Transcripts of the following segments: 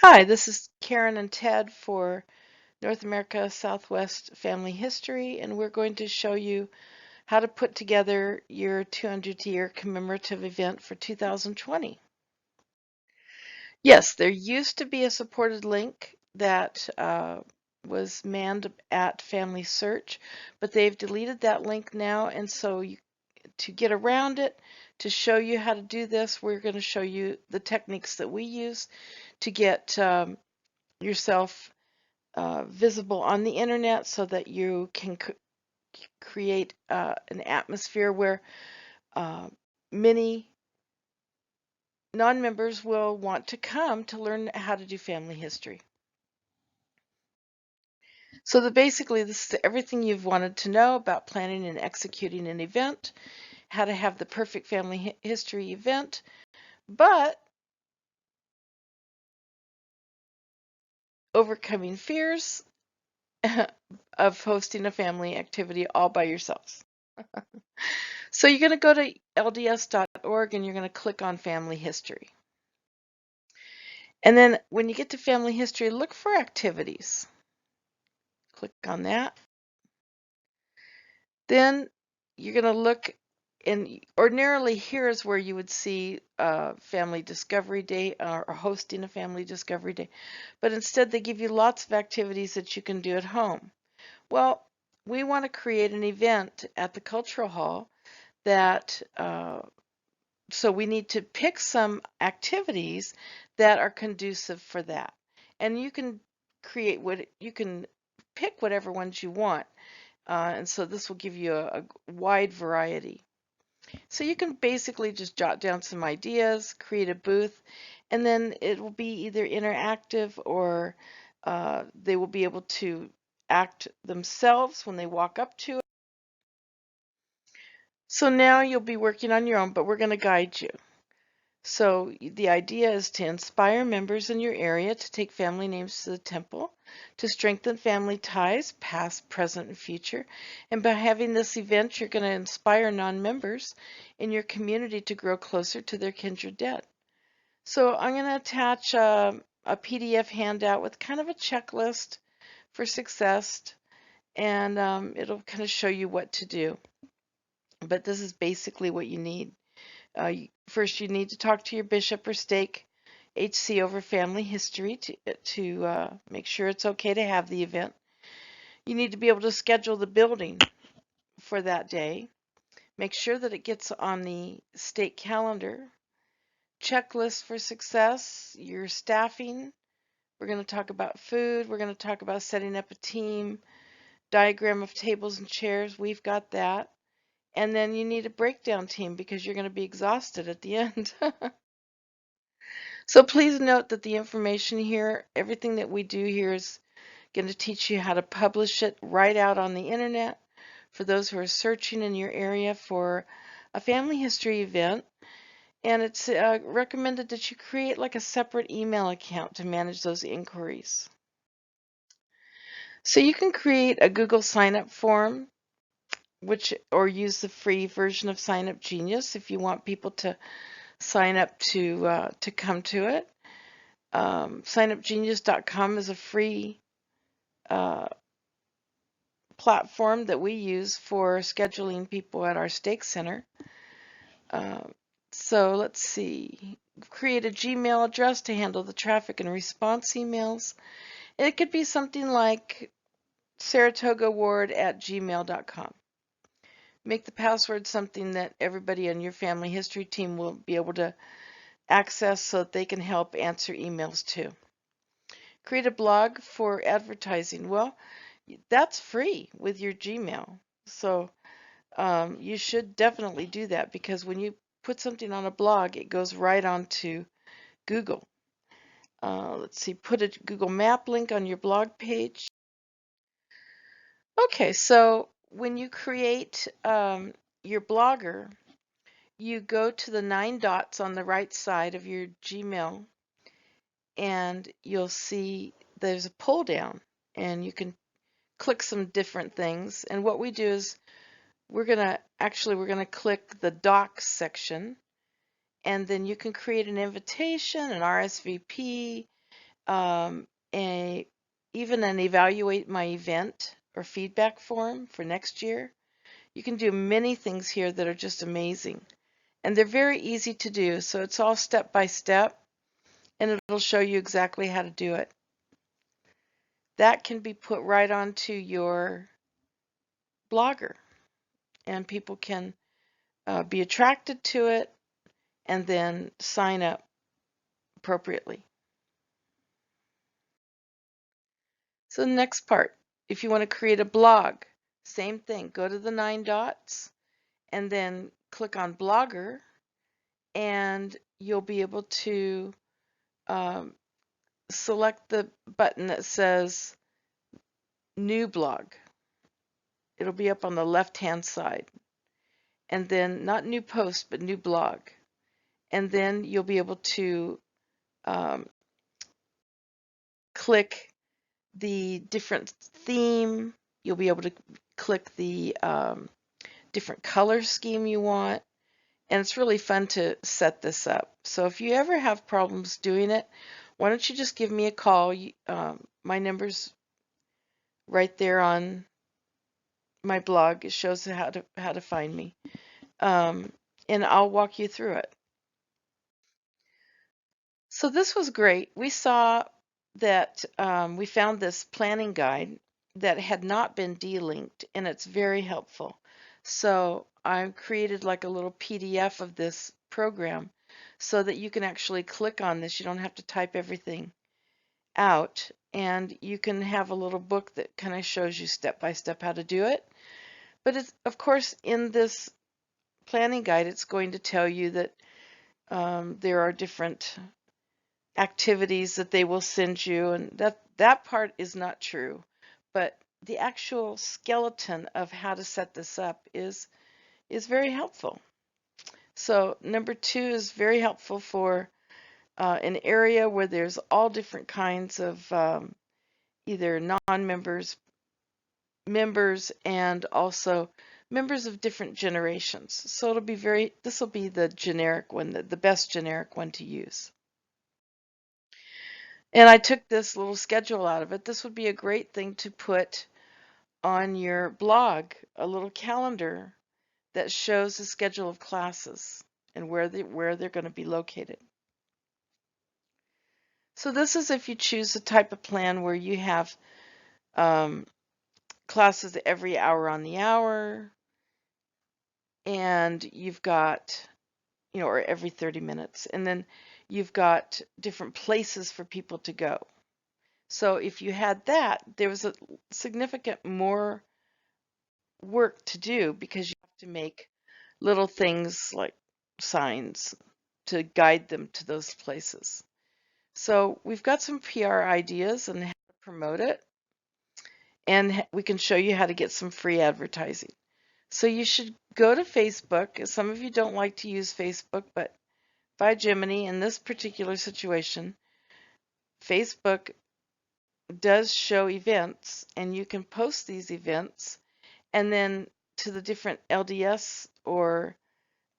Hi, this is Karen and Ted for North America Southwest Family History, and we're going to show you how to put together your 200th year commemorative event for 2020. Yes, there used to be a supported link that was manned at Family Search, but they've deleted that link now, and so to get around it, to show you how to do this, we're going to show you the techniques that we use to get yourself visible on the internet so that you can create an atmosphere where uh, many non-members will want to come to learn how to do family history. So basically this is everything you've wanted to know about planning and executing an event, how to have the perfect family history event, but overcoming fears of hosting a family activity all by yourselves. So you're going to go to lds.org and you're going to click on family history. And then when you get to family history, look for activities. Click on that. Then you're going to look, and ordinarily here is where you would see Family Discovery Day or hosting a Family Discovery Day. But instead they give you lots of activities that you can do at home. Well, we want to create an event at the Cultural Hall that so we need to pick some activities that are conducive for that. And you can pick whatever ones you want. And so this will give you a wide variety. So you can basically just jot down some ideas, create a booth, and then it will be either interactive or they will be able to act themselves when they walk up to it. So now you'll be working on your own, but we're going to guide you. So the idea is to inspire members in your area to take family names to the temple, to strengthen family ties, past, present, and future. And by having this event, you're going to inspire non-members in your community to grow closer to their kindred dead. So I'm going to attach a PDF handout with kind of a checklist for success, and it'll kind of show you what to do. But this is basically what you need. First, you need to talk to your bishop or stake HC over family history to make sure it's okay to have the event. You need to be able to schedule the building for that day. Make sure that it gets on the state calendar. Checklist for success, your staffing. We're going to talk about food. We're going to talk about setting up a team. Diagram of tables and chairs. We've got that. And then you need a breakdown team because you're going to be exhausted at the end. So please note that the information here, everything that we do here is going to teach you how to publish it right out on the internet for those who are searching in your area for a family history event. And it's recommended that you create like a separate email account to manage those inquiries. So you can create a Google sign-up form, or use the free version of Sign Up Genius if you want people to sign up to come to it. Signupgenius.com is a free uh, platform that we use for scheduling people at our stake center. Uh, so let's see. Create a Gmail address to handle the traffic and response emails. It could be something like saratogaward@gmail.com. Make the password something that everybody on your family history team will be able to access so that they can help answer emails too. Create a blog for advertising. Well, that's free with your Gmail. So you should definitely do that because when you put something on a blog, it goes right onto Google. Let's see, put a Google Map link on your blog page. Okay, so when you create your blogger, you go to the 9 dots on the right side of your Gmail and you'll see there's a pull down and you can click some different things. And what we do is we're gonna click the docs section, and then you can create an invitation, an RSVP, um, a even an evaluate my event or feedback form for next year. You can do many things here that are just amazing. And they're very easy to do, so it's all step by step, and it'll show you exactly how to do it. That can be put right onto your blogger, and people can be attracted to it and then sign up appropriately. So the next part, if you want to create a blog, same thing. Go to the 9 dots and then click on Blogger, and you'll be able to um, select the button that says New Blog. It'll be up on the left-hand side. And then not New Post, but New Blog. And then you'll be able to um, click the different theme. You'll be able to click the different color scheme you want. And it's really fun to set this up. So if you ever have problems doing it, why don't you just give me a call? My number's right there on my blog. It shows how to find me, and I'll walk you through it. So this was great. We saw that we found this planning guide that had not been delinked, and it's very helpful. So I created like a little PDF of this program so that you can actually click on this. You don't have to type everything out, and you can have a little book that kind of shows you step by step how to do it. But it's, of course, in this planning guide, it's going to tell you that there are different activities that they will send you, and that part is not true. But the actual skeleton of how to set this up is very helpful. So number 2 is very helpful for an area where there's all different kinds of either non-members, members, and also members of different generations. So it'll be this will be the generic one, the best generic one to use. And I took this little schedule out of it. This would be a great thing to put on your blog, a little calendar that shows the schedule of classes and where they're going to be located. So this is if you choose the type of plan where you have classes every hour on the hour, and you've got, or every 30 minutes, and then you've got different places for people to go. So if you had that, there was a significant more work to do because you have to make little things like signs to guide them to those places. So we've got some PR ideas and how to promote it, and we can show you how to get some free advertising. So you should go to Facebook. Some of you don't like to use Facebook, but by Gemini, in this particular situation, Facebook does show events, and you can post these events, and then to the different LDS or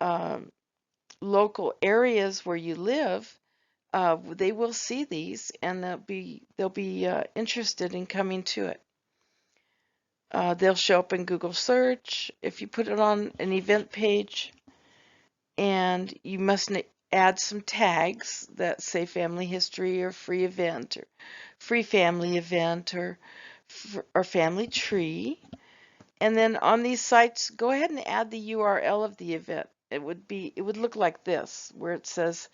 um, local areas where you live, they will see these, and they'll be interested in coming to it. They'll show up in Google search if you put it on an event page, and you must add some tags that say family history or free event or free family event or family tree. And then on these sites, go ahead and add the URL of the event. It would look like this, where it says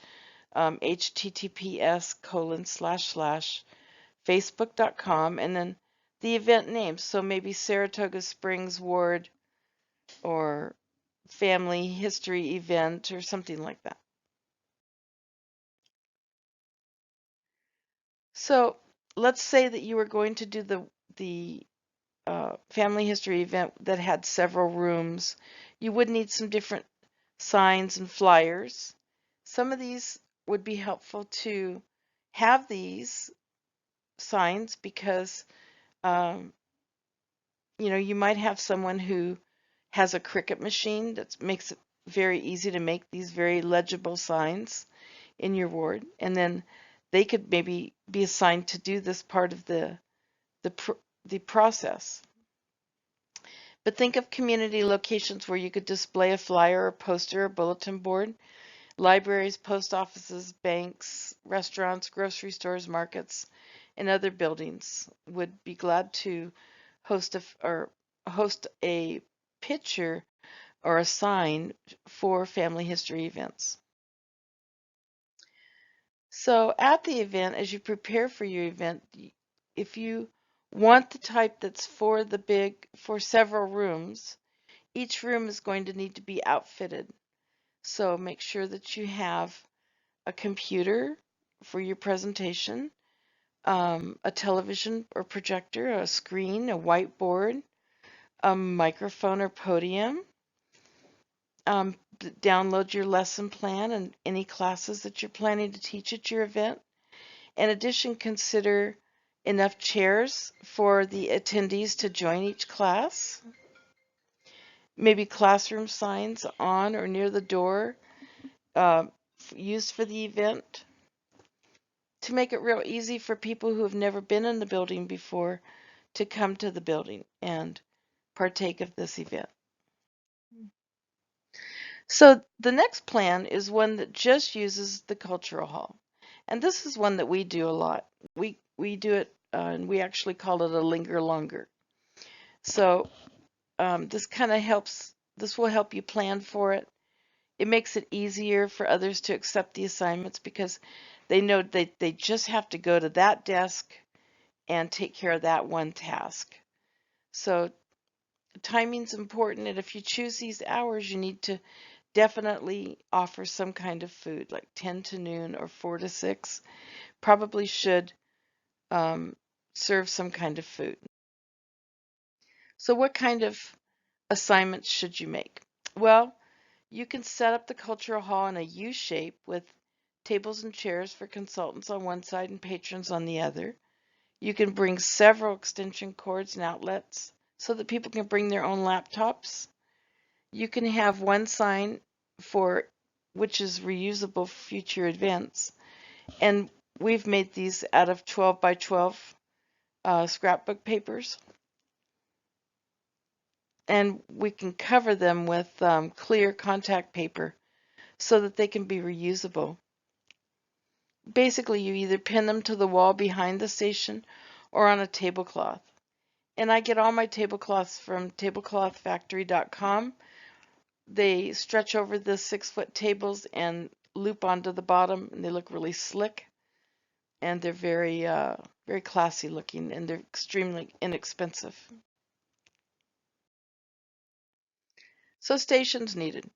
https://facebook.com, and then the event name. So maybe Saratoga Springs Ward or family history event or something like that. So let's say that you were going to do the family history event that had several rooms. You would need some different signs and flyers. Some of these would be helpful to have these signs because you might have someone who has a Cricut machine that makes it very easy to make these very legible signs in your ward, and then they could maybe be assigned to do this part of the process. But think of community locations where you could display a flyer or poster or bulletin board. Libraries, post offices, banks, restaurants, grocery stores, markets, and other buildings would be glad to host a picture or a sign for family history events. So at the event, as you prepare for your event, if you want the type that's for several rooms, each room is going to need to be outfitted. So make sure that you have a computer for your presentation, a television or projector, a screen, a whiteboard, a microphone or podium. Download your lesson plan and any classes that you're planning to teach at your event. In addition, consider enough chairs for the attendees to join each class. Maybe classroom signs on or near the door used for the event to make it real easy for people who have never been in the building before to come to the building and partake of this event. So the next plan is one that just uses the cultural hall. And this is one that we do a lot. We do it and we actually call it a linger longer. So this will help you plan for it. It makes it easier for others to accept the assignments because they know they just have to go to that desk and take care of that one task. So timing's important, and if you choose these hours, you need to definitely offer some kind of food, like 10 to noon or 4 to 6. Probably should serve some kind of food. So what kind of assignments should you make? Well, you can set up the cultural hall in a U shape with tables and chairs for consultants on one side and patrons on the other. You can bring several extension cords and outlets so that people can bring their own laptops. You can have one sign which is reusable for future events. And we've made these out of 12 by 12 scrapbook papers. And we can cover them with clear contact paper so that they can be reusable. Basically, you either pin them to the wall behind the station or on a tablecloth. And I get all my tablecloths from tableclothfactory.com. They stretch over the 6-foot tables and loop onto the bottom, and they look really slick. And they're very classy looking, and they're extremely inexpensive. So stations needed.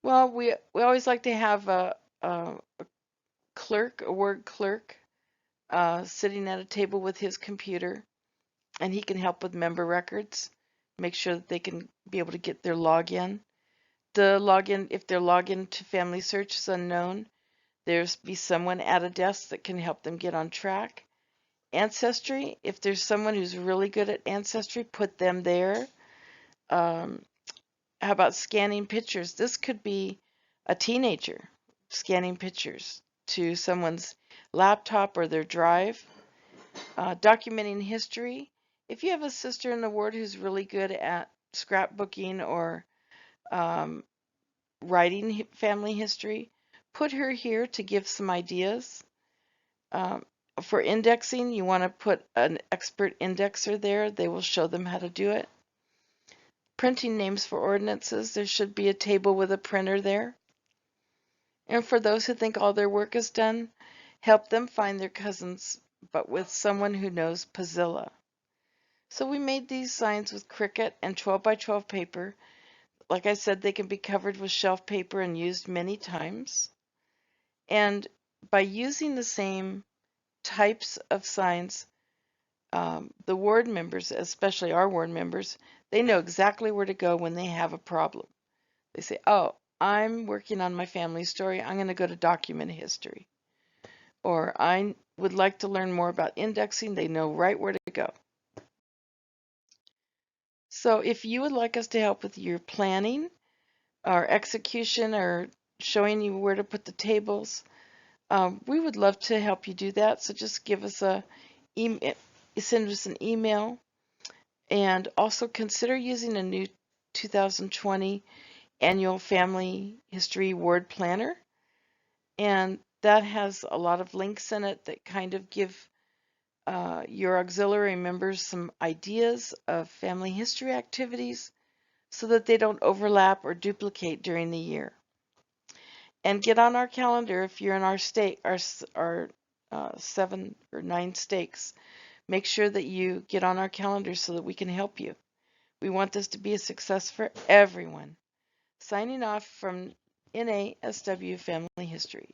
Well, we always like to have a clerk, a word clerk, sitting at a table with his computer, and he can help with member records, make sure that they can be able to get their login. The login, if their login to Family Search is unknown, there's be someone at a desk that can help them get on track. Ancestry, if there's someone who's really good at Ancestry, put them there. How about scanning pictures? This could be a teenager scanning pictures to someone's laptop or their drive. Documenting history. If you have a sister in the ward who's really good at scrapbooking or writing family history, put her here to give some ideas. For indexing, you want to put an expert indexer there. They will show them how to do it. Printing names for ordinances, there should be a table with a printer there. And for those who think all their work is done, help them find their cousins, but with someone who knows Pazilla. So we made these signs with Cricut and 12 by 12 paper. Like I said, they can be covered with shelf paper and used many times. And by using the same types of signs, the ward members, especially our ward members, they know exactly where to go when they have a problem. They say, oh, I'm working on my family story. I'm going to go to document history. Or I would like to learn more about indexing. They know right where to go. So if you would like us to help with your planning or execution or showing you where to put the tables, We would love to help you do that. So just give us send us an email, and also consider using a new 2020 annual family history word planner. And that has a lot of links in it that kind of give your auxiliary members some ideas of family history activities so that they don't overlap or duplicate during the year. And get on our calendar if you're in our state, our 7 or 9 states. Make sure that you get on our calendar so that we can help you. We want this to be a success for everyone. Signing off from NASW Family History.